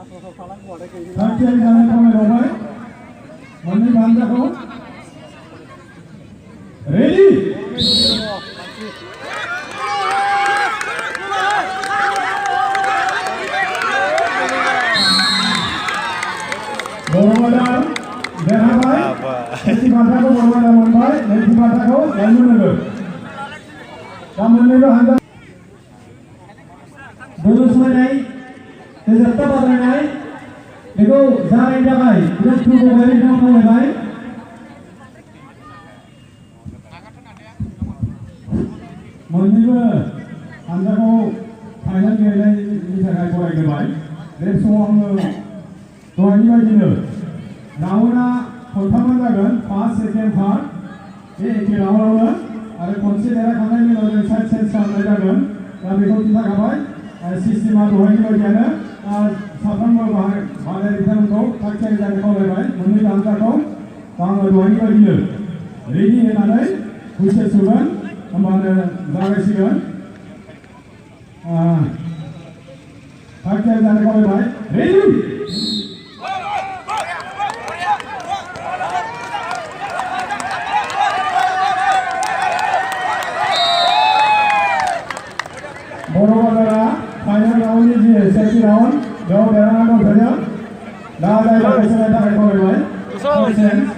थागथियारि जानाय खामानियावहाय मोननै हानजाखौ रेडि बर'बाजार देरहाबाय सेथि बान्थाखौ बर'बाजार मोनबाय नैथि बान्थाखौ लाइमोन नोगोर दा मोननैबो हानजा बोलो समायनाय जोबथा बादायनाय बेखौ जागायनो थाखाय बिराद थुबुरै खावलायबाय मोननैबो हानजाखौ फाइनाल गेलेनायनि थाखाय बरायग्रोबाय बे समाव आङो दहायनि बायदिनो राउन्डआ खनथामानो जागोन फार्स्ट सेकेन्ड थार्ड बे एखे राउन्डआवनो आरो खनसे देरहाखांनायनि उनाव जों साइड चेन्ज खालामनाय जागोन दा बेखौ खिन्थाखाबाय सिस्टेमा दहायनि बायदियानो साफ्रोमबो बादायारि बिथांमोनखौ थागथियारि जानो खावलायबाय मोननै हानजाखौ आङो दहायनि बायदिनो रेडि होनानै हुइसेल सुगोन होमबानो जागायसिगोन थागथियारि जानो खावलायबाय रेडि बर'बाजारा फाइनाल राउन्डनि जि सेथि राउन्ड बेयाव देरहाना दंथ'यो दा जायगा होसोनायनि थाखाय खावलायबाय